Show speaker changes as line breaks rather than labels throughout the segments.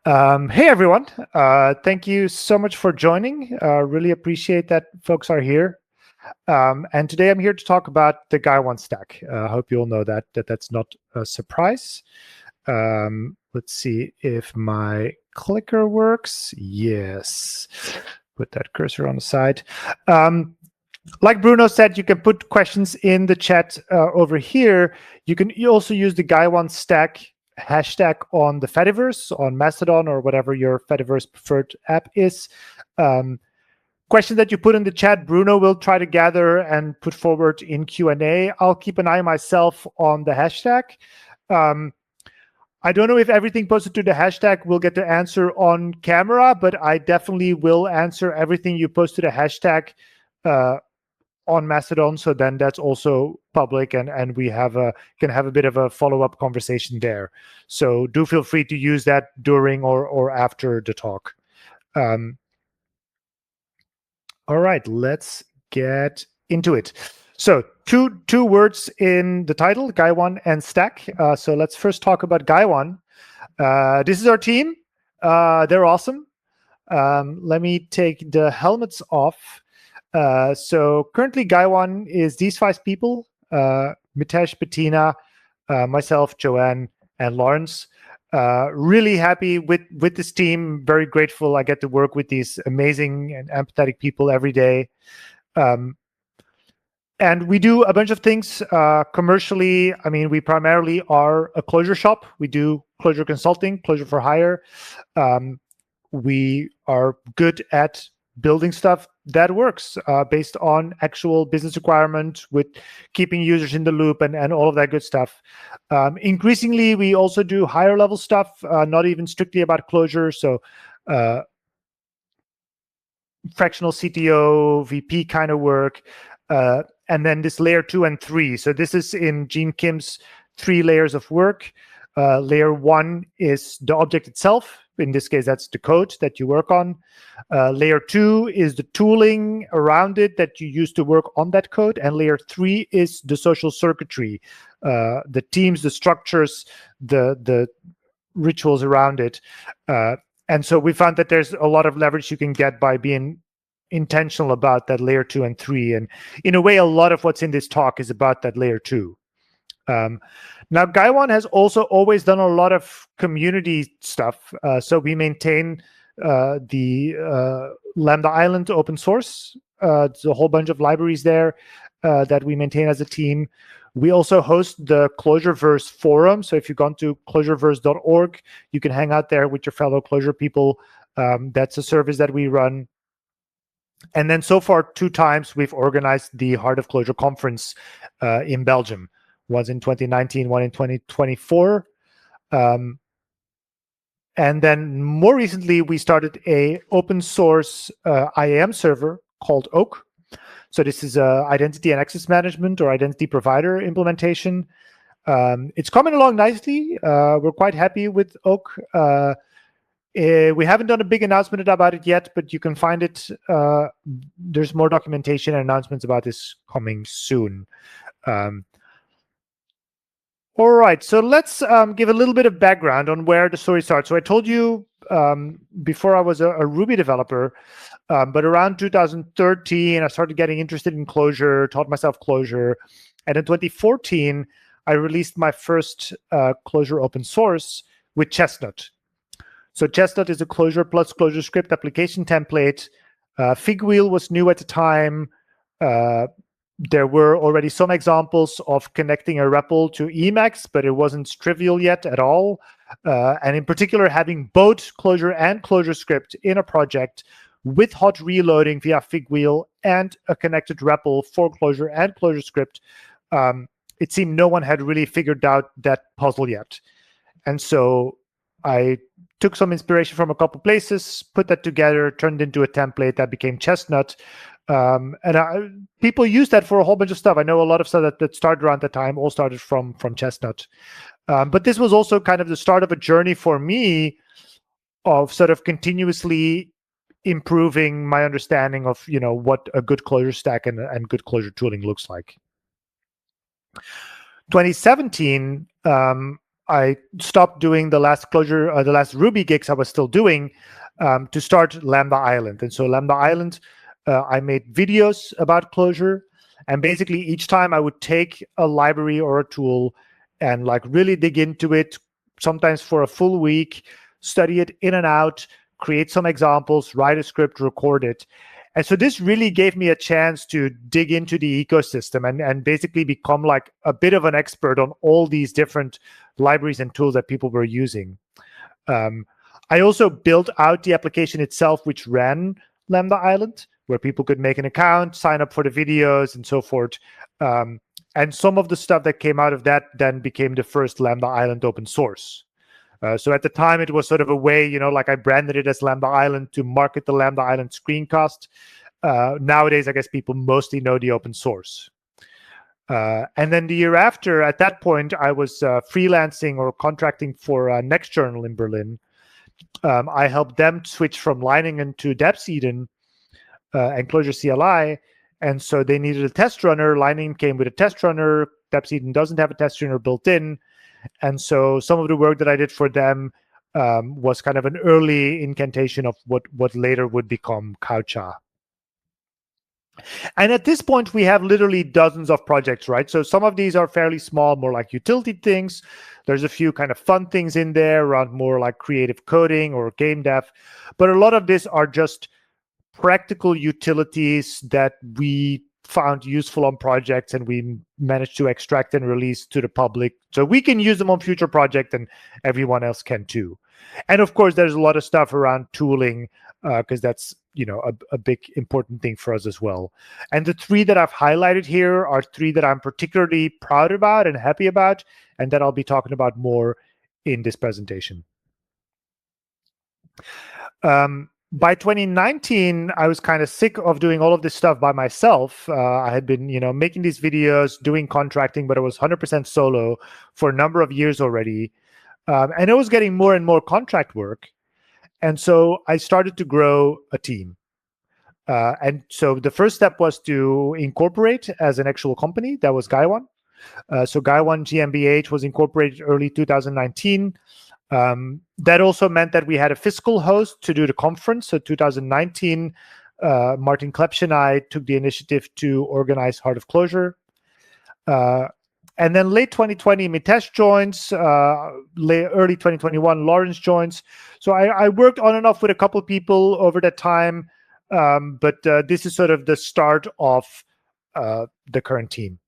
Hey everyone, thank you so much for joining. Really appreciate that folks are here. And today I'm here to talk about the Gaiwan Stack. I hope you all know that's not a surprise. Let's see if my clicker works. Yes. Put that cursor on the side. Like Bruno said, you can put questions in the chat over here. You also use the Gaiwan Stack hashtag on the Fediverse, on Mastodon, or whatever your Fediverse preferred app is. Questions that you put in the chat, Bruno will try to gather and put forward in Q&A. I'll keep an eye myself on the hashtag. I don't know if everything posted to the hashtag will get the answer on camera, but I definitely will answer everything you post to the hashtag on Mastodon, so then that's also public, and we can have a bit of a follow-up conversation there. So do feel free to use that during or after the talk. All right, let's get into it. So two words in the title, Gaiwan and Stack. So let's first talk about Gaiwan. This is our team. They're awesome. Let me take the helmets off. So currently Gaiwan is these 5 people, Mitesh, Bettina, myself, Joanne, and Lawrence. Really happy with this team. Very grateful I get to work with these amazing and empathetic people every day. And we do a bunch of things commercially. I mean, we primarily are a Clojure shop. We do Clojure consulting, Clojure for hire. We are good at building stuff that works based on actual business requirement, with keeping users in the loop and all of that good stuff. Increasingly, we also do higher level stuff, not even strictly about Clojure. So fractional CTO, VP kind of work. And then this layer 2 and 3. So this is in Gene Kim's 3 layers of work. Layer 1 is the object itself. In this case, that's the code that you work on. Layer 2 is the tooling around it that you use to work on that code. And layer 3 is the social circuitry, the teams, the structures, the rituals around it. And so we found that there's a lot of leverage you can get by being intentional about that layer 2 and 3. And in a way, a lot of what's in this talk is about that layer 2. Now, Gaiwan has also always done a lot of community stuff. So we maintain the Lambda Island open source. There's a whole bunch of libraries there that we maintain as a team. We also host the Clojureverse forum. So if you've gone to clojureverse.org, you can hang out there with your fellow Clojure people. That's a service that we run. And then so far, 2 times we've organized the Heart of Clojure conference in Belgium. One in 2019, one in 2024. And then more recently, we started a open source IAM server called Oak. So this is identity and access management or identity provider implementation. It's coming along nicely. We're quite happy with Oak. We haven't done a big announcement about it yet, but you can find it. There's more documentation and announcements about this coming soon. All right, so let's give a little bit of background on where the story starts. So I told you before I was a Ruby developer, but around 2013, I started getting interested in Clojure, taught myself Clojure. And in 2014, I released my first Clojure open source with Chestnut. So Chestnut is a Clojure plus ClojureScript application template. Figwheel was new at the time. There were already some examples of connecting a REPL to Emacs, but it wasn't trivial yet at all. And in particular, having both Clojure and ClojureScript in a project with hot reloading via Figwheel and a connected REPL for Clojure and ClojureScript, it seemed no one had really figured out that puzzle yet. And so I took some inspiration from a couple places, put that together, turned into a template that became Chestnut. People use that for a whole bunch of stuff. I know a lot of stuff that started around that time all started from Chestnut. But this was also kind of the start of a journey for me of sort of continuously improving my understanding of, you know, what a good Clojure stack and good Clojure tooling looks like. 2017, I stopped doing the last Clojure, the last Ruby gigs I was still doing, to start Lambda Island. And so Lambda Island, I made videos about Clojure, and basically each time I would take a library or a tool and like really dig into it, sometimes for a full week, study it in and out, create some examples, write a script, record it. And so this really gave me a chance to dig into the ecosystem and basically become like a bit of an expert on all these different libraries and tools that people were using. I also built out the application itself, which ran Lambda Island, where people could make an account, sign up for the videos, and so forth. And some of the stuff that came out of that then became the first Lambda Island open source. So at the time, it was sort of a way, like I branded it as Lambda Island to market the Lambda Island screencast. Nowadays, I guess people mostly know the open source. And then the year after, at that point, I was freelancing or contracting for Next Journal in Berlin. I helped them switch from Leiningen to Dependency and Clojure CLI. And so they needed a test runner. Leiningen came with a test runner. Dependency doesn't have a test runner built in. And so some of the work that I did for them was kind of an early incantation of what later would become Kaocha. And at this point, we have literally dozens of projects, right? So some of these are fairly small, more like utility things. There's a few kind of fun things in there around more like creative coding or game dev. But a lot of these are just practical utilities that we found useful on projects and we managed to extract and release to the public so we can use them on future projects and everyone else can too. And of course, there's a lot of stuff around tooling because that's a big important thing for us as well. And the three that I've highlighted here are three that I'm particularly proud about and happy about, and that I'll be talking about more in this presentation. By 2019, I was kind of sick of doing all of this stuff by myself. I had been, making these videos, doing contracting, but it was 100% solo for a number of years already. And it was getting more and more contract work. And so I started to grow a team. And so the first step was to incorporate as an actual company. That was Gaiwan. So Gaiwan GmbH was incorporated early 2019. That also meant that we had a physical host to do the conference. So 2019, Martin Klepsch and I took the initiative to organize Heart of Clojure. And then late 2020, Mitesh joins. Early 2021, Lawrence joins. So I worked on and off with a couple of people over that time. But this is sort of the start of the current team.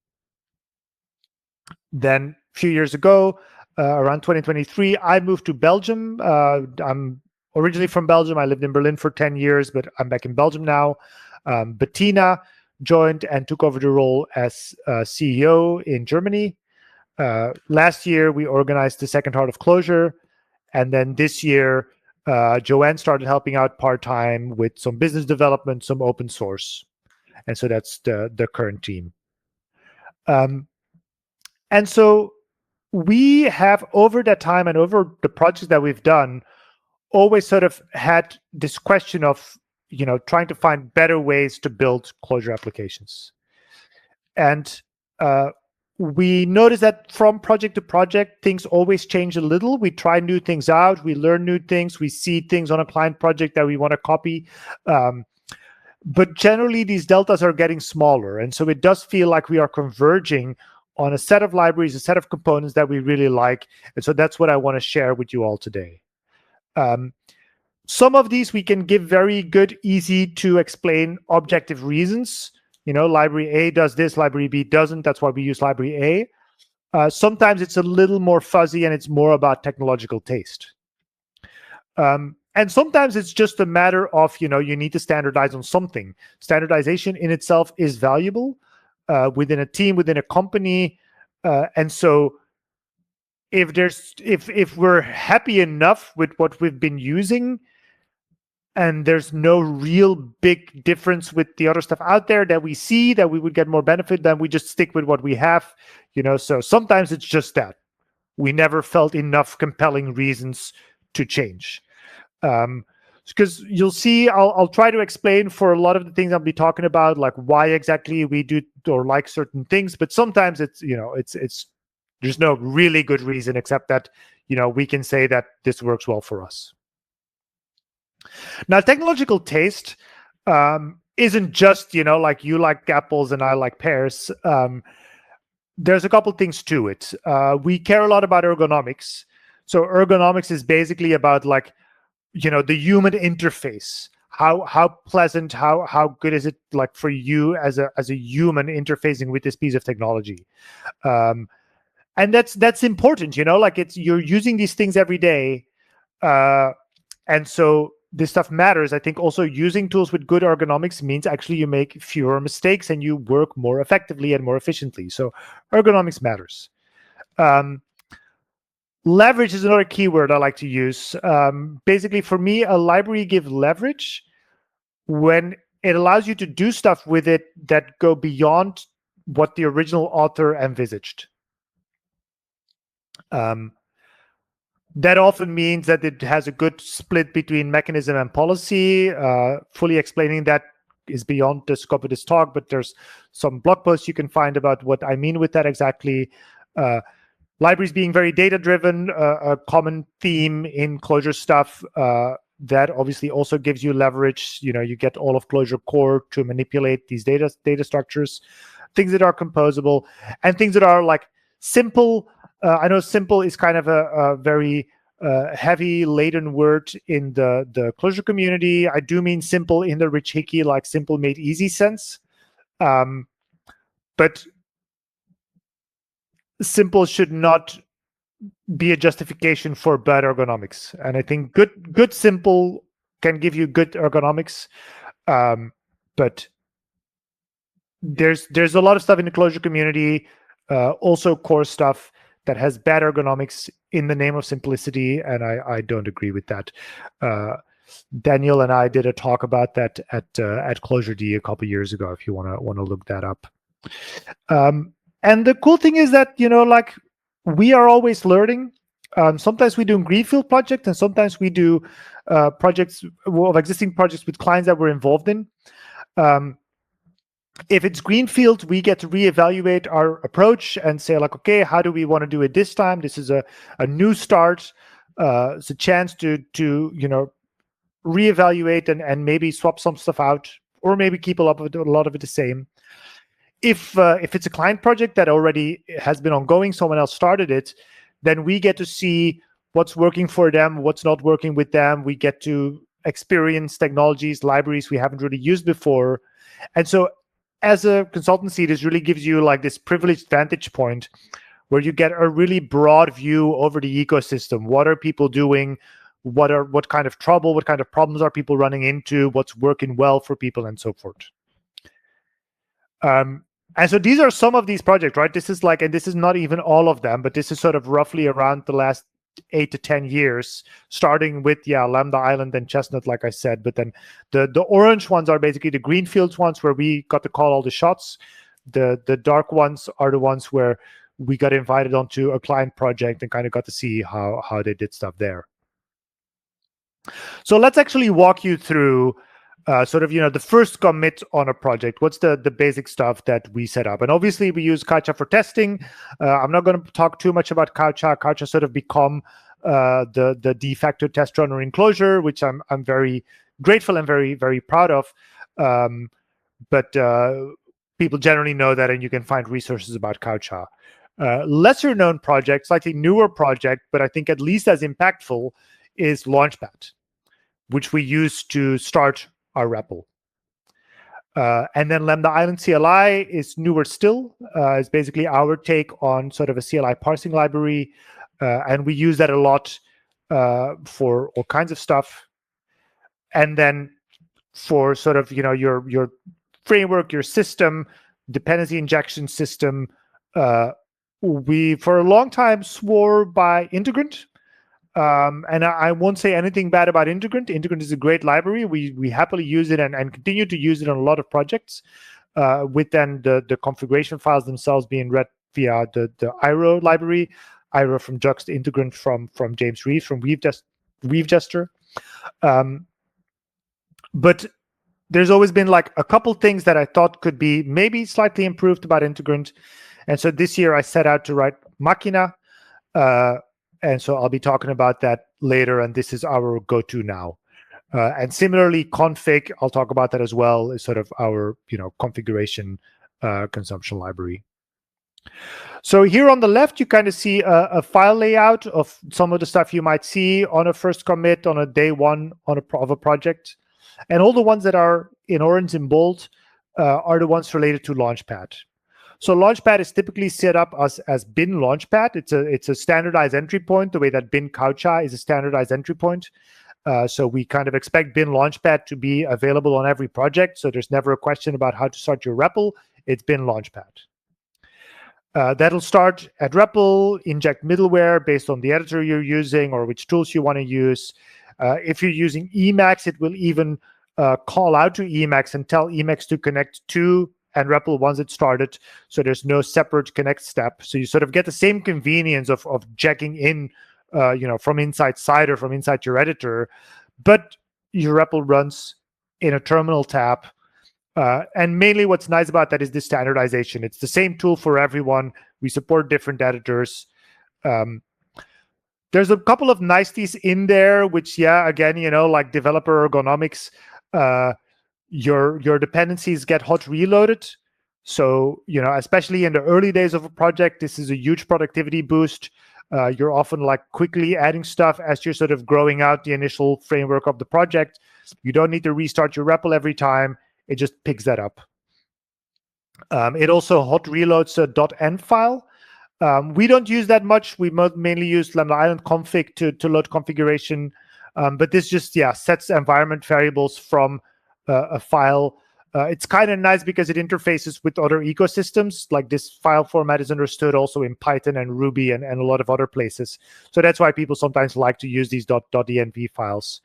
Then a few years ago, around 2023, I moved to Belgium. I'm originally from Belgium. I lived in Berlin for 10 years, but I'm back in Belgium now. Bettina joined and took over the role as CEO in Germany. Last year, we organized the second Heart of Clojure. And then this year, Joanne started helping out part-time with some business development, some open source. And so that's the current team. And so we have, over that time and over the projects that we've done, always sort of had this question of, trying to find better ways to build Clojure applications. And we notice that from project to project, things always change a little. We try new things out. We learn new things. We see things on a client project that we want to copy. But generally, these deltas are getting smaller. And so it does feel like we are converging on a set of libraries, a set of components that we really like. And so that's what I want to share with you all today. Some of these we can give very good, easy to explain objective reasons. Library A does this, library B doesn't. That's why we use library A. Sometimes it's a little more fuzzy and it's more about technological taste. And sometimes it's just a matter of, you need to standardize on something. Standardization in itself is valuable within a team, within a company. And so if we're happy enough with what we've been using, and there's no real big difference with the other stuff out there that we see that we would get more benefit, then we just stick with what we have, So sometimes it's just that we never felt enough compelling reasons to change. Because you'll see, I'll try to explain for a lot of the things I'll be talking about, like why exactly we do or like certain things. But sometimes it's There's no really good reason except that, we can say that this works well for us. Now, technological taste isn't just, like you like apples and I like pears. There's a couple things to it. We care a lot about ergonomics. So ergonomics is basically about like, the human interface. How pleasant, how good is it like for you as a human interfacing with this piece of technology? And that's important, like you're using these things every day. And so this stuff matters. I think also using tools with good ergonomics means actually you make fewer mistakes and you work more effectively and more efficiently. So ergonomics matters. Leverage is another keyword I like to use. Basically, for me, a library gives leverage when it allows you to do stuff with it that go beyond what the original author envisaged. That often means that it has a good split between mechanism and policy. Fully explaining that is beyond the scope of this talk, but there's some blog posts you can find about what I mean with that exactly. Libraries being very data-driven, a common theme in Clojure stuff. That obviously also gives you leverage. You get all of Clojure core to manipulate these data structures, things that are composable, and things that are like simple. I know simple is kind of a very heavy laden word in the Clojure community. I do mean simple in the rich hickey, like simple made easy sense. But simple should not be a justification for bad ergonomics. And I think good simple can give you good ergonomics. But there's a lot of stuff in the Clojure community, also core stuff that has bad ergonomics in the name of simplicity, and I don't agree with that. Daniel and I did a talk about that at ClojureD a couple years ago. If you want to look that up. And the cool thing is that like we are always learning. Sometimes we do greenfield projects, and sometimes we do projects of existing projects with clients that we're involved in. If it's greenfield, we get to reevaluate our approach and say like, okay, how do we want to do it this time? This is a new start. It's a chance to reevaluate and maybe swap some stuff out, or maybe keep a lot of it the same. If it's a client project that already has been ongoing, someone else started it, then we get to see what's working for them, what's not working with them. We get to experience technologies, libraries we haven't really used before. And so as a consultancy, this really gives you like this privileged vantage point where you get a really broad view over the ecosystem. What are people doing? What kind of trouble, what kind of problems are people running into? What's working well for people, and so forth. And so these are some of these projects, right? This is like, and this is not even all of them, but this is sort of roughly around the last 8 to 10 years, starting with Lambda Island and Chestnut, like I said. But then the orange ones are basically the greenfields ones where we got to call all the shots. The dark ones are the ones where we got invited onto a client project and kind of got to see how they did stuff there. So let's actually walk you through sort of the first commit on a project. What's the basic stuff that we set up? And obviously we use Kaocha for testing. I'm not going to talk too much about Kaocha. Kaocha sort of become the de facto test runner in Clojure, which I'm very grateful and very, very proud of. But people generally know that, and you can find resources about Kaocha. Lesser known project, slightly newer project, but I think at least as impactful, is Launchpad, which we use to start our REPL. And then Lambda Island CLI is newer still. It's basically our take on sort of a CLI parsing library. And we use that a lot for all kinds of stuff. And then for sort of, your framework, your system, dependency injection system, we, for a long time, swore by Integrant. And I won't say anything bad about Integrant. Integrant is a great library. We happily use it and continue to use it on a lot of projects, with then the configuration files themselves being read via the IRO library, IRO from Juxt, Integrant from James Reeves, from Weavejester. But there's always been like a couple things that I thought could be maybe slightly improved about Integrant. And so this year I set out to write Makina. And so I'll be talking about that later. And this is our go-to now. And similarly, config, I'll talk about that as well, is sort of our configuration consumption library. So here on the left, you kind of see a file layout of some of the stuff you might see on a first commit, on a day one of a project. And all the ones that are in orange and bold are the ones related to Launchpad. So Launchpad is typically set up as bin Launchpad. It's a standardized entry point, the way that bin Kaocha is a standardized entry point. So we kind of expect bin Launchpad to be available on every project. So there's never a question about how to start your REPL. It's bin Launchpad. That'll start at REPL, inject middleware based on the editor you're using or which tools you want to use. If you're using Emacs, it will even call out to Emacs and tell Emacs to connect to and REPL once it's started. So there's no separate connect step. So you sort of get the same convenience of checking in, from inside Cider, from inside your editor, but your REPL runs in a terminal tab. And mainly what's nice about that is the standardization. It's the same tool for everyone. We support different editors. There's a couple of niceties in there, which, again, like developer ergonomics, your dependencies get hot reloaded. So, especially in the early days of a project, this is a huge productivity boost. You're often like quickly adding stuff as you're sort of growing out the initial framework of the project. You don't need to restart your REPL every time. It just picks that up. It also hot reloads a .env file. We don't use that much. We mainly use Lambda Island config to load configuration. But this just, sets environment variables from a file. It's kind of nice because it interfaces with other ecosystems. Like this file format is understood also in Python and Ruby and a lot of other places. So that's why people sometimes like to use these .env files.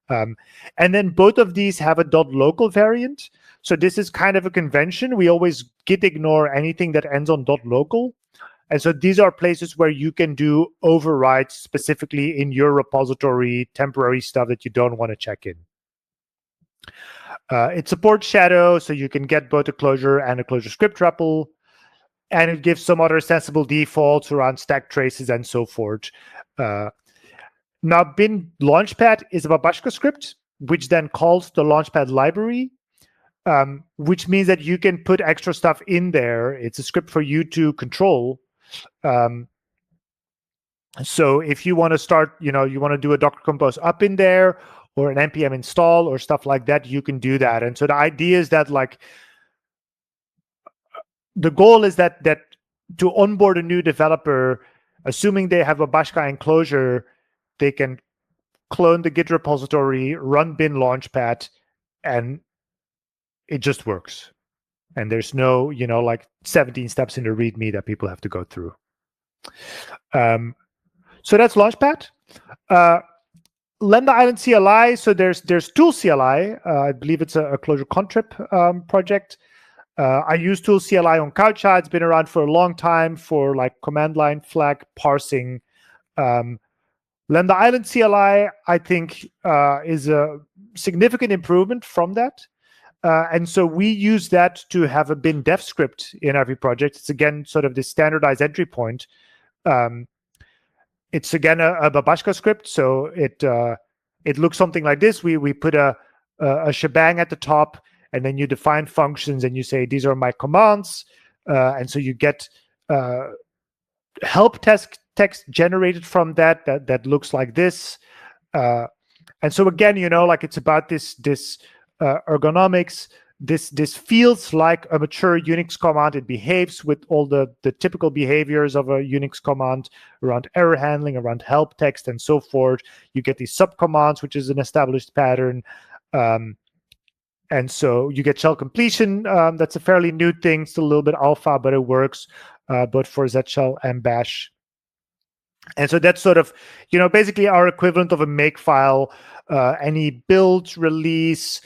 And then both of these have a .local variant. So this is kind of a convention. We always git ignore anything that ends on .local. And so these are places where you can do overrides specifically in your repository, temporary stuff that you don't want to check in. It supports shadow, so you can get both a Clojure and a ClojureScript REPL. And it gives some other sensible defaults around stack traces and so forth. Now, bin Launchpad is a Babashka script, which then calls the Launchpad library, which means that you can put extra stuff in there. It's a script for you to control. So if you want to start, you want to do a Docker Compose up in there or an npm install or stuff like that, you can do that. And so the idea is that the goal is that to onboard a new developer, assuming they have a Babashka and Clojure, they can clone the Git repository, run bin Launchpad, and it just works. And there's no, 17 steps in the README that people have to go through. So that's Launchpad. Lambda Island CLI. So there's Tool CLI. I believe it's a Clojure contrib project. I use Tool CLI on Kaocha. It's been around for a long time for command line flag parsing. Lambda Island CLI, I think, is a significant improvement from that. And so we use that to have a bin dev script in every project. It's, again, sort of this standardized entry point. It's, again, a Babashka script. So it looks something like this. We put a shebang at the top, and then you define functions, and you say, these are my commands. And so you get help text generated from that looks like this. And so, again, it's about this ergonomics. This feels like a mature Unix command. It behaves with all the typical behaviors of a Unix command around error handling, around help text, and so forth. You get these subcommands, which is an established pattern. And so you get shell completion. That's a fairly new thing. It's a little bit alpha, but it works both for Z-shell and bash. And so that's sort of, basically our equivalent of a makefile. Any build, release,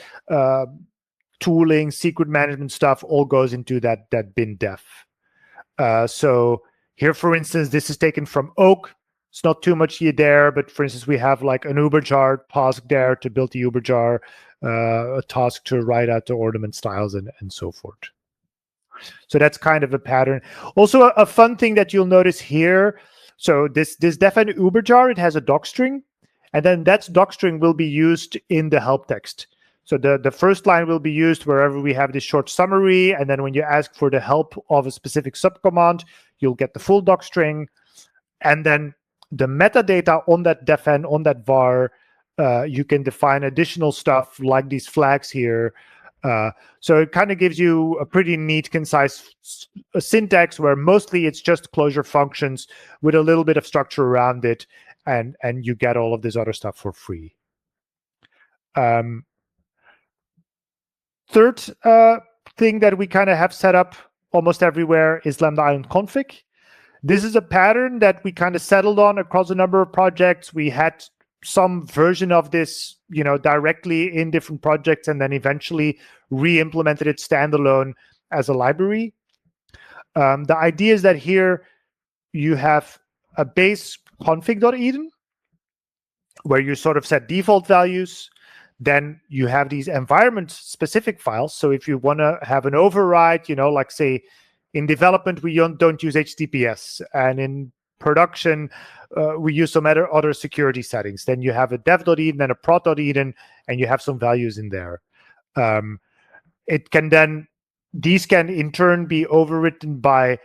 tooling, secret management stuff all goes into that bin def. So here, for instance, this is taken from Oak. It's not too much here there, but for instance, we have like an uberjar task there to build the uberjar, a task to write out the ornament styles and so forth. So that's kind of a pattern. Also, a fun thing that you'll notice here. So this defn uberjar, it has a docstring, and then that docstring will be used in the help text. So the first line will be used wherever we have this short summary, and then when you ask for the help of a specific subcommand, you'll get the full docstring, and then the metadata on that defn, on that var, you can define additional stuff like these flags here. So it kind of gives you a pretty neat, concise syntax where mostly it's just Clojure functions with a little bit of structure around it, and you get all of this other stuff for free. Third thing that we kind of have set up almost everywhere is Lambda Island config. This is a pattern that we kind of settled on across a number of projects. We had some version of this, directly in different projects, and then eventually re-implemented it standalone as a library. The idea is that here you have a base config.eden where you sort of set default values. Then you have these environment-specific files. So if you want to have an override, like say in development, we don't use HTTPS, and in production, we use some other security settings. Then you have a dev.eden and a prod.eden, and you have some values in there. These can in turn be overwritten by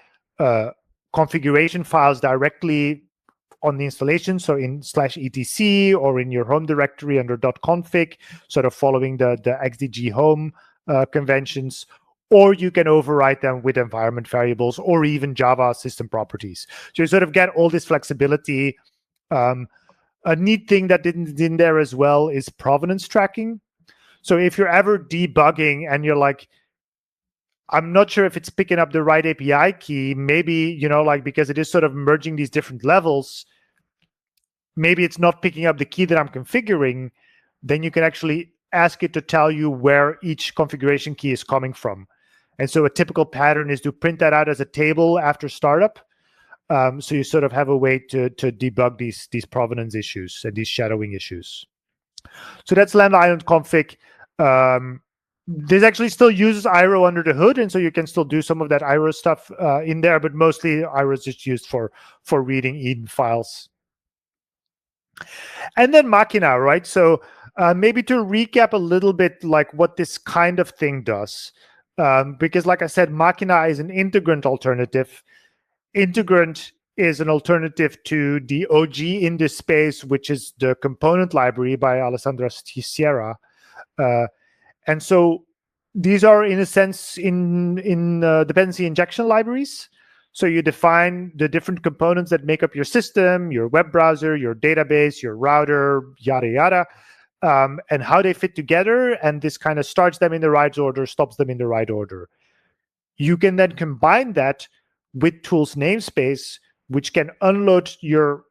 configuration files directly on the installation, so in /etc or in your home directory under .config, sort of following the XDG home conventions, or you can override them with environment variables or even Java system properties. So you sort of get all this flexibility. A neat thing that isn't in there as well is provenance tracking. So if you're ever debugging and you're like, I'm not sure if it's picking up the right API key, maybe, because it is sort of merging these different levels, maybe it's not picking up the key that I'm configuring, then you can actually ask it to tell you where each configuration key is coming from. And so a typical pattern is to print that out as a table after startup. So you sort of have a way to debug these provenance issues and these shadowing issues. So that's Lambda Island config. This actually still uses IRO under the hood, and so you can still do some of that IRO stuff in there, but mostly IRO is just used for reading Eden files. And then Makina, right? So maybe to recap a little bit like what this kind of thing does, because like I said, Makina is an integrant alternative. Integrant is an alternative to the OG in this space, which is the component library by Alessandra Sierra. And so these are, in a sense, in dependency injection libraries. So you define the different components that make up your system, your web browser, your database, your router, yada, yada, and how they fit together. And this kind of starts them in the right order, stops them in the right order. You can then combine that with tools namespace, which can unload your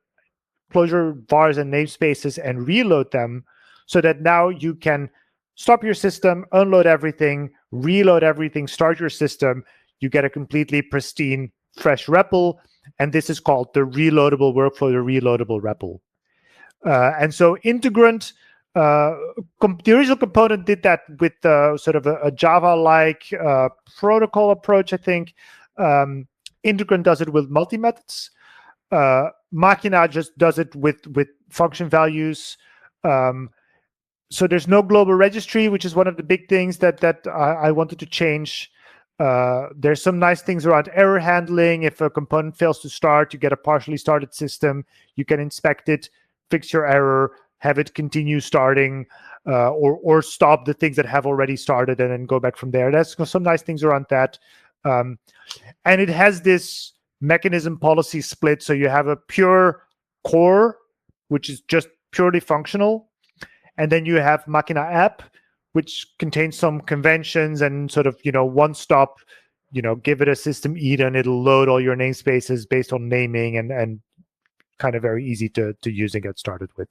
Clojure vars and namespaces and reload them, so that now you can stop your system, unload everything, reload everything, start your system. You get a completely pristine, fresh REPL, and this is called the reloadable workflow, the reloadable REPL. And so integrant, the original component did that with sort of a Java-like protocol approach, I think. Integrant does it with multi-methods. Makina just does it with function values. So there's no global registry, which is one of the big things that I wanted to change. There's some nice things around error handling. If a component fails to start, you get a partially started system. You can inspect it, fix your error, have it continue starting, or stop the things that have already started and then go back from there. There's some nice things around that. And it has this mechanism policy split. So you have a pure core, which is just purely functional. And then you have Makina app, which contains some conventions and sort of, one stop, give it a system Eden, it'll load all your namespaces based on naming and kind of very easy to use and get started with.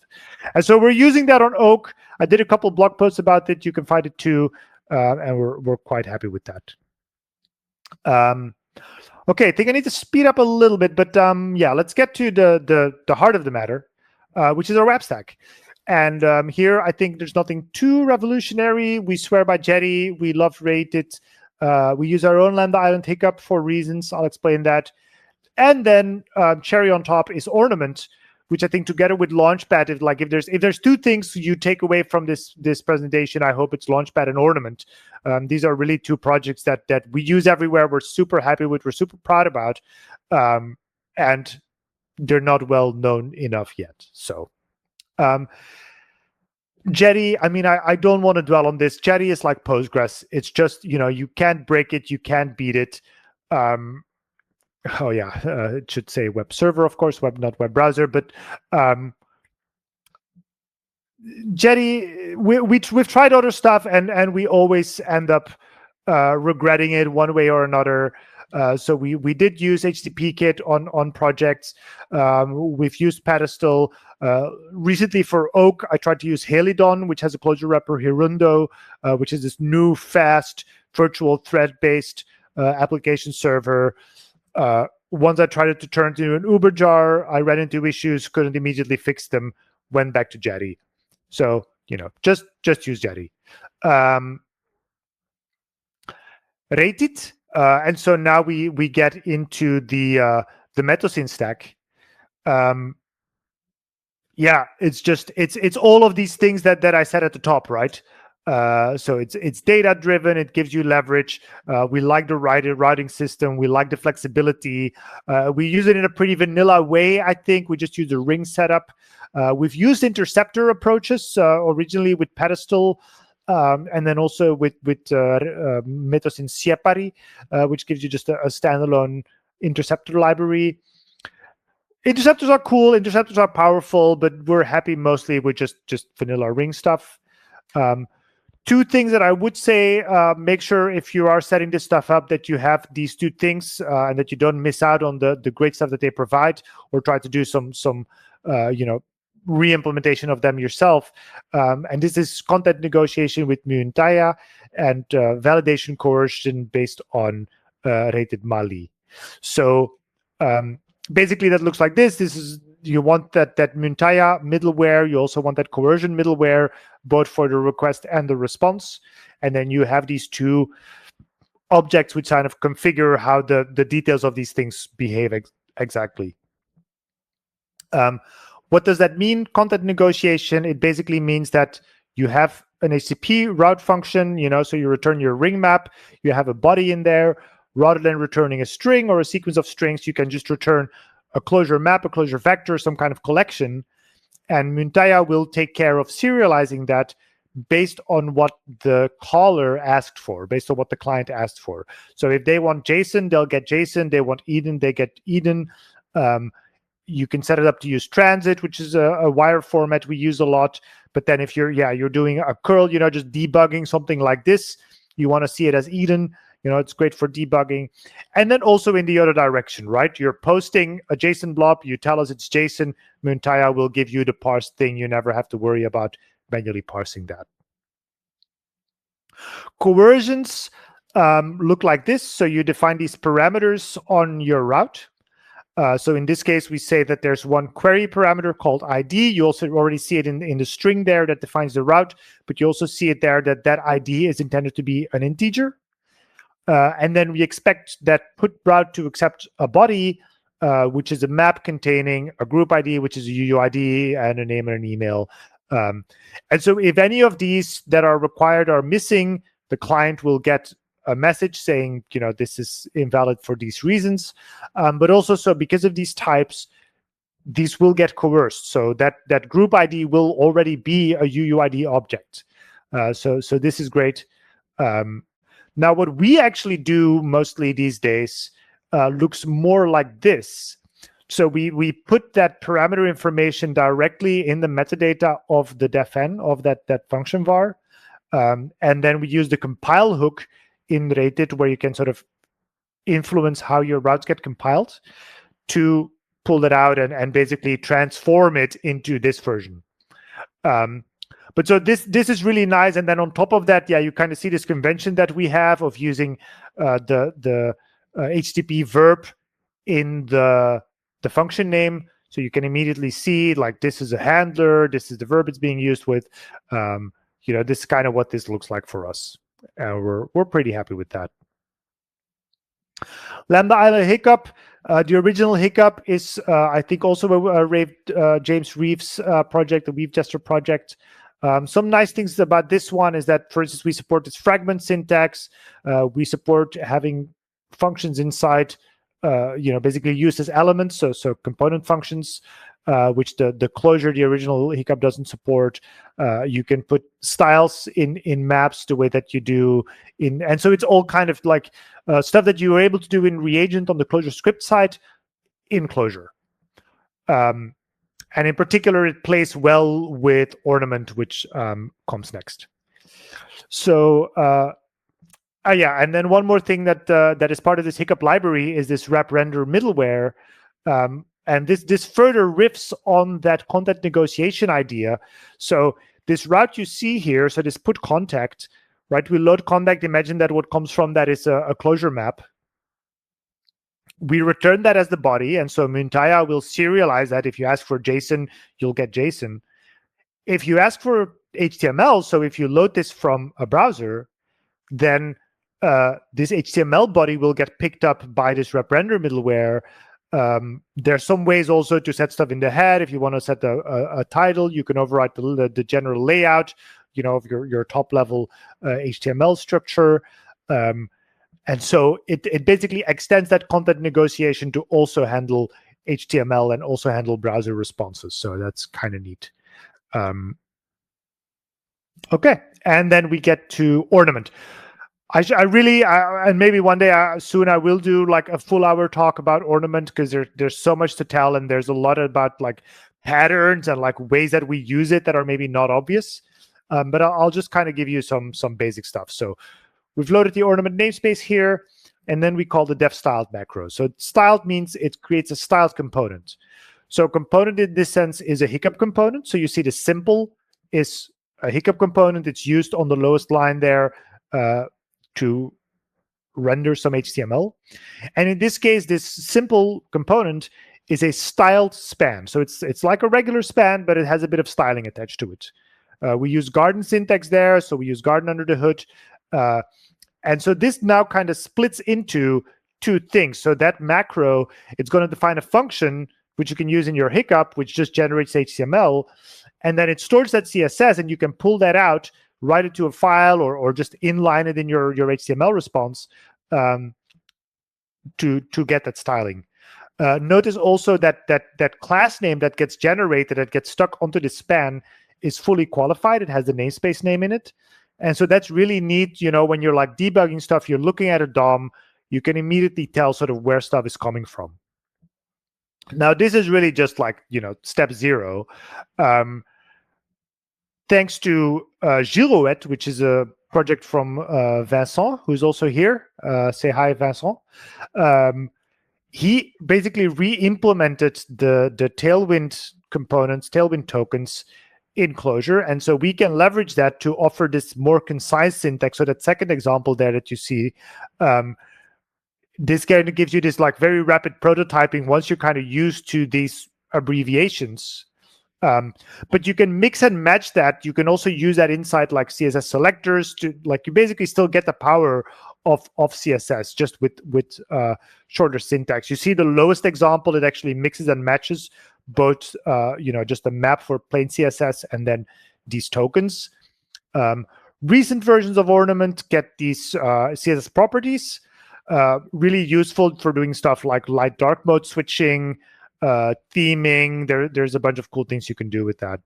And so we're using that on Oak. I did a couple blog posts about it. You can find it too. And we're quite happy with that. Okay, I think I need to speed up a little bit, but yeah, let's get to the heart of the matter, which is our web stack. And here, I think there's nothing too revolutionary. We swear by Jetty. We love Rate it. We use our own Lambda Island Hiccup for reasons. I'll explain that. And then cherry on top is Ornament, which I think together with Launchpad, if there's two things you take away from this presentation, I hope it's Launchpad and Ornament. These are really two projects that we use everywhere. We're super happy with. We're super proud about, and they're not well known enough yet. So, Jetty. I mean, I don't want to dwell on this. Jetty is like Postgres. It's just, you can't break it, you can't beat it. Oh yeah, it should say web server, of course, not web browser, but Jetty, we've tried other stuff and we always end up regretting it one way or another. So we did use HTTP-Kit on projects. We've used Pedestal. Recently for Oak, I tried to use Helidon, which has a Clojure wrapper, Hirundo, which is this new, fast, virtual thread-based application server. Once I tried to turn to an Uber jar, I ran into issues, couldn't immediately fix them, went back to Jetty. So, just use Jetty. Rate it. And so now we get into the Metosyn stack. Yeah, it's all of these things that I said at the top, right? So it's data driven. It gives you leverage. We like the routing system. We like the flexibility. We use it in a pretty vanilla way. I think we just use a ring setup. We've used interceptor approaches originally with Pedestal, and then also with Metosyn Siepari, which gives you just a standalone interceptor library. Interceptors are cool. Interceptors are powerful, but we're happy mostly with just vanilla ring stuff. Two things that I would say, make sure if you are setting this stuff up that you have these two things and that you don't miss out on the great stuff that they provide, or try to do some re-implementation of them yourself. And this is content negotiation with Muntaya and validation coercion based on rated Mali. So basically that looks like this. You want that Muntaya middleware. You also want that coercion middleware, both for the request and the response. And then you have these two objects which kind of configure how the details of these things behave exactly. What does that mean? Content negotiation. It basically means that you have an HTTP route function, so you return your ring map. You have a body in there. Rather than returning a string or a sequence of strings, you can just return a Clojure map, a Clojure vector, some kind of collection. And Muntaya will take care of serializing that based on what the caller asked for, based on what the client asked for. So if they want JSON, they'll get JSON. They want Eden, they get Eden. You can set it up to use transit, which is a wire format we use a lot. But then if you're doing a curl, just debugging something like this, you want to see it as Eden. It's great for debugging. And then also in the other direction, right? You're posting a JSON blob. You tell us it's JSON. Muntaya will give you the parsed thing. You never have to worry about manually parsing that. Coercions look like this. So you define these parameters on your route. So in this case, we say that there's one query parameter called ID. You also already see it in the string there that defines the route, but you also see it there that ID is intended to be an integer. And then we expect that put route to accept a body, which is a map containing a group ID, which is a UUID, and a name and an email. And so if any of these that are required are missing, the client will get a message saying, this is invalid for these reasons. But also, so because of these types, these will get coerced. So that group ID will already be a UUID object. So this is great. Now, what we actually do mostly these days looks more like this. So we put that parameter information directly in the metadata of the defn of that function var. And then we use the compile hook in Rated, where you can sort of influence how your routes get compiled to pull it out and basically transform it into this version. But so this is really nice. And then on top of that, you kind of see this convention that we have of using the HTTP verb in the function name. So you can immediately see, like, this is a handler, this is the verb it's being used with. This is kind of what this looks like for us. We're pretty happy with that. Lambda Island Hiccup. The original Hiccup is, I think, also James Reeves' project, the Weave Jester project. Some nice things about this one is that, for instance, we support this fragment syntax. We support having functions inside, basically used as elements, so component functions, which the Clojure, the original Hiccup, doesn't support. You can put styles in maps the way that you do and so it's all kind of like stuff that you were able to do in Reagent on the ClojureScript side in Clojure. And in particular, it plays well with Ornament, which comes next. So yeah, and then one more thing that is part of this Hiccup library is this wrap render middleware. And this further riffs on that content negotiation idea. So this route you see here, so this put contact, right? We load contact. Imagine that what comes from that is a Clojure map. We return that as the body, and so Muntaya will serialize that. If you ask for JSON, you'll get JSON. If you ask for HTML, so if you load this from a browser, then this HTML body will get picked up by this wrap render middleware. There's some ways also to set stuff in the head. If you want to set a title, you can override the general layout, of your top level HTML structure. And so it basically extends that content negotiation to also handle HTML and also handle browser responses. So that's kind of neat. Okay, and then we get to Ornament. And maybe one day soon I will do like a full hour talk about Ornament, because there's so much to tell, and there's a lot about like patterns and like ways that we use it that are maybe not obvious. But I'll just kind of give you some basic stuff. So we've loaded the Ornament namespace here, and then we call the def styled macro. So styled means it creates a styled component. So component in this sense is a Hiccup component. So you see the simple is a Hiccup component. It's used on the lowest line there to render some HTML. And in this case, this simple component is a styled span. So it's like a regular span, but it has a bit of styling attached to it. We use garden syntax there, so we use garden under the hood. And so this now kind of splits into two things. So that macro, it's going to define a function which you can use in your Hiccup, which just generates HTML. And then it stores that CSS, and you can pull that out, write it to a file, or just inline it in your HTML response to get that styling. Notice also that class name that gets generated, that gets stuck onto the span, is fully qualified. It has the namespace name in it. And so that's really neat. When you're like debugging stuff, you're looking at a DOM, you can immediately tell sort of where stuff is coming from. Now, this is really just like, step 0. Thanks to Girouette, which is a project from Vincent, who's also here. Say hi, Vincent. He basically re-implemented the Tailwind components, Tailwind tokens in Clojure. And so we can leverage that to offer this more concise syntax. So that second example there that you see, this kind of gives you this like very rapid prototyping once you're kind of used to these abbreviations. But you can mix and match that. You can also use that inside like CSS selectors to like, you basically still get the power of CSS just with shorter syntax. You see the lowest example, it actually mixes and matches both, just a map for plain CSS and then these tokens. Recent versions of Ornament get these CSS properties, really useful for doing stuff like light dark mode switching, theming. There's a bunch of cool things you can do with that.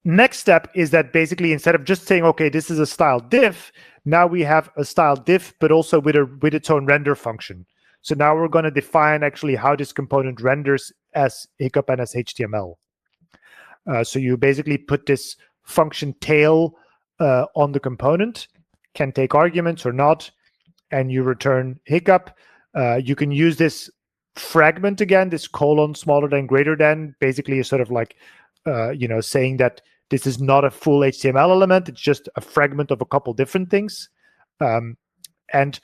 Next step is that basically instead of just saying, okay, this is a style diff, now we have a style diff, but also with its own render function. So now we're going to define actually how this component renders as Hiccup and as HTML. So you basically put this function tail on the component, can take arguments or not, and you return Hiccup. You can use this fragment again, this colon smaller than greater than, basically is sort of like, saying that this is not a full HTML element. It's just a fragment of a couple different things. And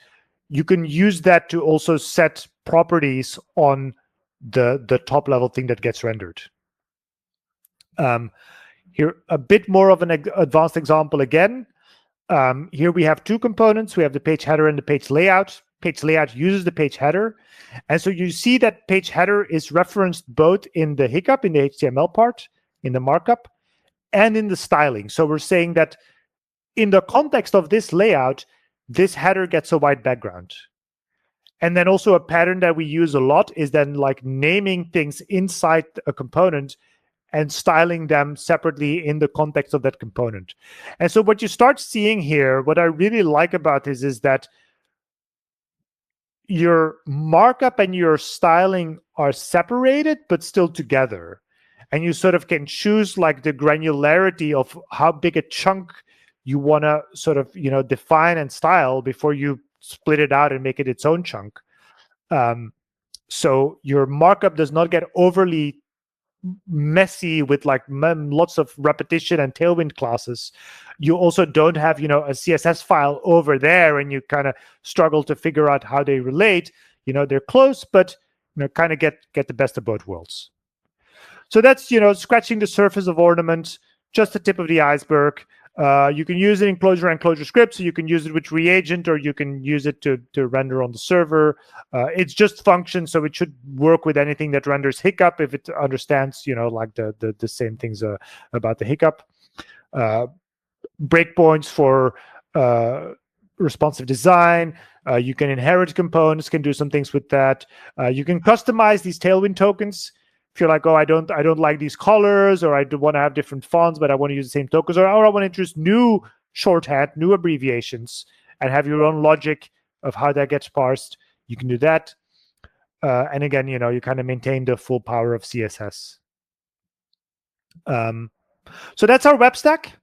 you can use that to also set properties on the top level thing that gets rendered. Here, a bit more of an advanced example again. Here we have two components. We have the page header and the page layout. Page layout uses the page header. And so you see that page header is referenced both in the Hiccup, in the HTML part, in the markup, and in the styling. So we're saying that in the context of this layout, this header gets a white background. And then also a pattern that we use a lot is then like naming things inside a component and styling them separately in the context of that component. And so what you start seeing here, what I really like about this is that your markup and your styling are separated, but still together. And you sort of can choose like the granularity of how big a chunk you want to sort of, define and style before you split it out and make it its own chunk. So your markup does not get overly messy with like lots of repetition and tailwind classes. You also don't have, a CSS file over there and you kind of struggle to figure out how they relate. They're close, but kind of get the best of both worlds. So that's, scratching the surface of Ornament, just the tip of the iceberg. You can use it in Clojure and ClojureScript, so you can use it with reagent, or you can use it to render on the server. It's just function, so it should work with anything that renders Hiccup if it understands, like the same things about the Hiccup. Breakpoints for responsive design. You can inherit components, can do some things with that. You can customize these Tailwind tokens. If you're like, oh, I don't like these colors, or I want to have different fonts, but I want to use the same tokens, or I want to introduce new shorthand, new abbreviations, and have your own logic of how that gets parsed, you can do that. And again, you kind of maintain the full power of CSS. So that's our web stack.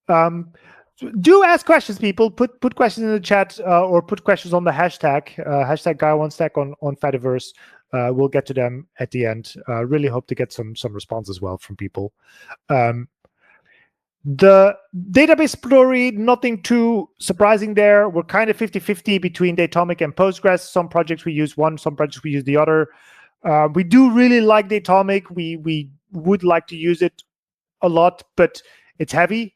Do ask questions, people. Put questions in the chat, or put questions on the hashtag Gaiwan Stack on Fediverse. We'll get to them at the end. Really hope to get some response as well from people. The database story, nothing too surprising there. We're kind of 50-50 between Datomic and Postgres. Some projects we use one, some projects we use the other. We do really like Datomic. We would like to use it a lot, but it's heavy.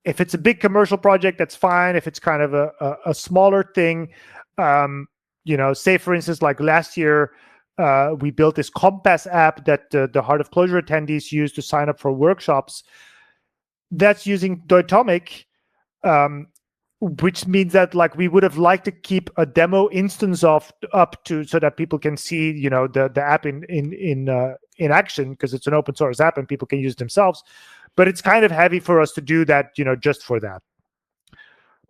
If it's a big commercial project, that's fine. If it's kind of a smaller thing, say for instance, like last year, we built this Compass app that the Heart of Clojure attendees use to sign up for workshops. That's using Datomic, which means that like we would have liked to keep a demo instance up to so that people can see the app in action, because it's an open source app and people can use it themselves. But it's kind of heavy for us to do that, just for that.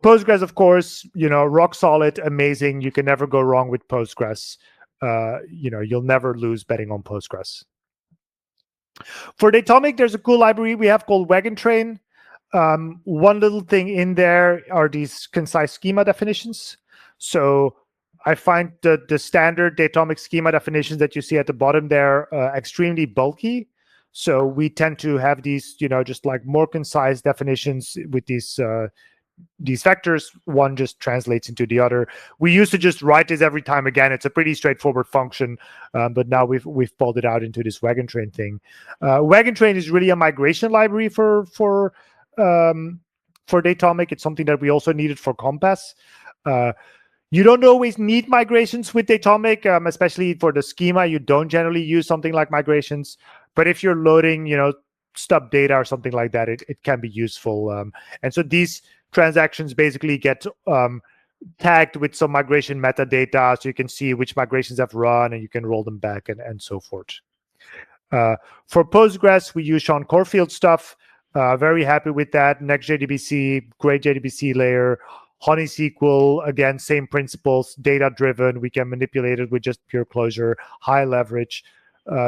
Postgres, of course, rock solid, amazing. You can never go wrong with Postgres. You'll never lose betting on Postgres. For Datomic, there's a cool library we have called Wagon Train. One little thing in there are these concise schema definitions. So I find the standard Datomic schema definitions that you see at the bottom there extremely bulky. So we tend to have these, just like more concise definitions with these vectors. One just translates into the other. We used to just write this every time again. It's a pretty straightforward function, but now we've pulled it out into this Wagon Train thing. Wagon Train is really a migration library for Datomic. It's something that we also needed for Compass. You don't always need migrations with Datomic, especially for the schema. You don't generally use something like migrations. But if you're loading, stub data or something like that, it can be useful. And so these transactions basically get tagged with some migration metadata, so you can see which migrations have run, and you can roll them back and so forth. For Postgres, we use Sean Corfield stuff. Very happy with that. Next JDBC, great JDBC layer. HoneySQL, again, same principles, data-driven. We can manipulate it with just pure Clojure, high leverage.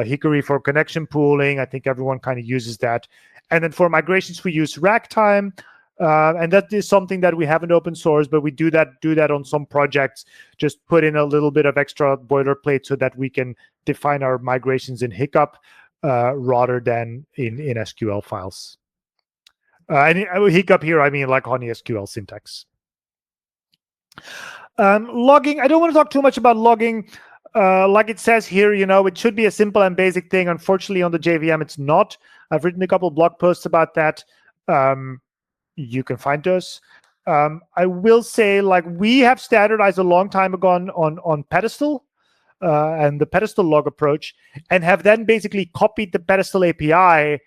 Hickory for connection pooling. I think everyone kind of uses that. And then for migrations, we use Ragtime. And that is something that we haven't open source, but we do that on some projects. Just put in a little bit of extra boilerplate so that we can define our migrations in Hiccup rather than in SQL files. And Hiccup here, I mean like HoneySQL syntax. Logging, I don't want to talk too much about logging. Like it says here, it should be a simple and basic thing. Unfortunately, on the JVM, it's not. I've written a couple blog posts about that. you can find those. I will say, like, we have standardized a long time ago on pedestal and the pedestal log approach, and have then basically copied the pedestal API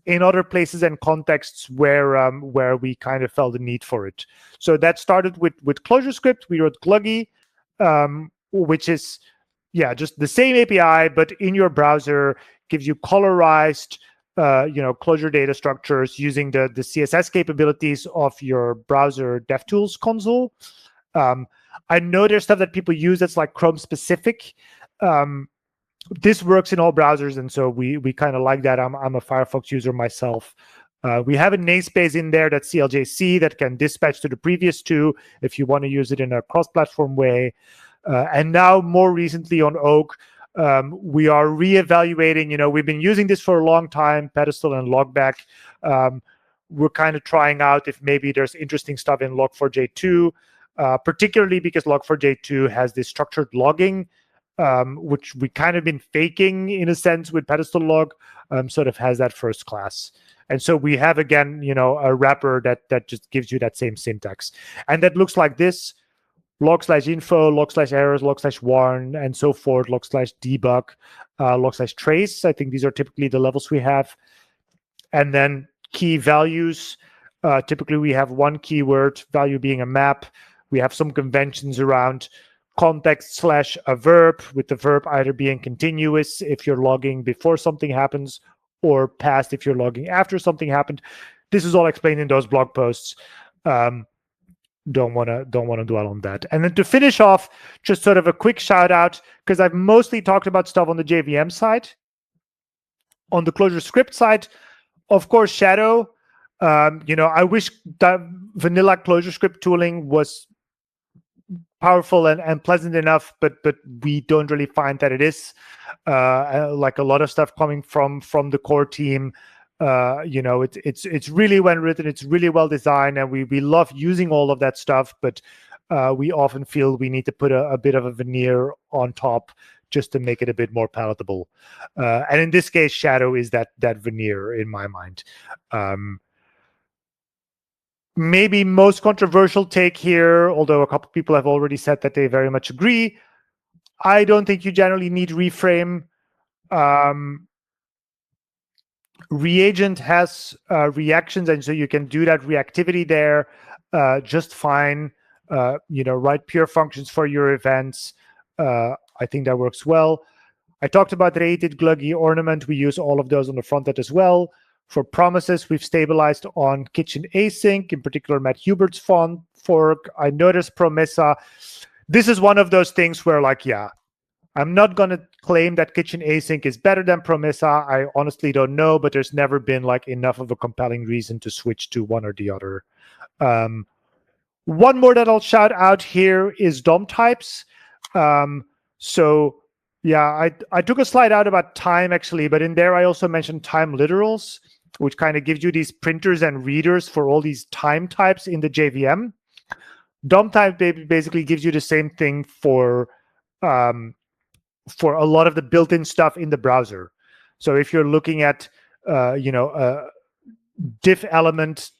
in other places and contexts where we kind of felt the need for it. So that started with ClojureScript. We wrote Gluggy, which is just the same API, but in your browser, gives you colorized Clojure data structures using the CSS capabilities of your browser DevTools console. I know there's stuff that people use that's like Chrome specific. This works in all browsers, and so we kind of like that. I'm a Firefox user myself. We have a namespace in there that's CLJC that can dispatch to the previous two if you want to use it in a cross-platform way. And now, more recently on Oak, we are reevaluating. We've been using this for a long time, pedestal and logback. We're kind of trying out if maybe there's interesting stuff in log4j2, particularly because log4j2 has this structured logging, which we kind of been faking in a sense with pedestal log, sort of has that first class. And so we have, again, a wrapper that just gives you that same syntax. And that looks like this: log/info, log/errors, log/warn, and so forth, log/debug, log/trace. I think these are typically the levels we have. And then key values. Typically we have one keyword, value being a map. We have some conventions around context / a verb, with the verb either being continuous if you're logging before something happens, or past if you're logging after something happened. This is all explained in those blog posts. Don't want to dwell on that. And then to finish off, just sort of a quick shout out, because I've mostly talked about stuff on the JVM side. On the ClojureScript side, of course, Shadow. I wish that vanilla ClojureScript tooling was powerful and pleasant enough, but we don't really find that it is. Like a lot of stuff coming from the core team, it's really well written, it's really well designed, and we love using all of that stuff, but we often feel we need to put a bit of a veneer on top just to make it a bit more palatable. And in this case, Shadow is that veneer in my mind. Maybe most controversial take here, although a couple people have already said that they very much agree, I don't think you generally need reframe. Reagent has reactions, and so you can do that reactivity there just fine. Write pure functions for your events. I think that works well. I talked about rated, gluggy, ornament. We use all of those on the front end as well. For promises, we've stabilized on kitchen async, in particular Matt Hubert's font fork. I noticed promesa. This is one of those things where, like, I'm not going to claim that kitchen async is better than promesa. I honestly don't know, but there's never been like enough of a compelling reason to switch to one or the other. One more that I'll shout out here is DOM types. I took a slide out about time, actually, but in there I also mentioned time literals, which kind of gives you these printers and readers for all these time types in the JVM. DOM type basically gives you the same thing for a lot of the built-in stuff in the browser. So if you're looking at a diff element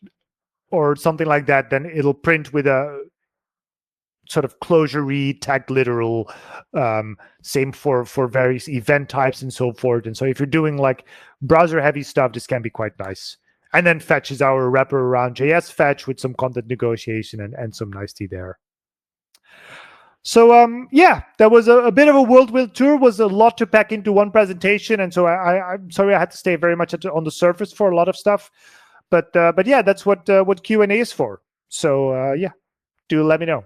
or something like that, then it'll print with a sort of Clojure tagged literal. Same for various event types and so forth. And so if you're doing like browser heavy stuff, this can be quite nice. And then fetch is our wrapper around JS fetch with some content negotiation and some nicety there. So that was a bit of a whirlwind tour. Was a lot to pack into one presentation, and so I'm sorry I had to stay very much on the surface for a lot of stuff. But yeah, that's what Q&A is for. So do let me know.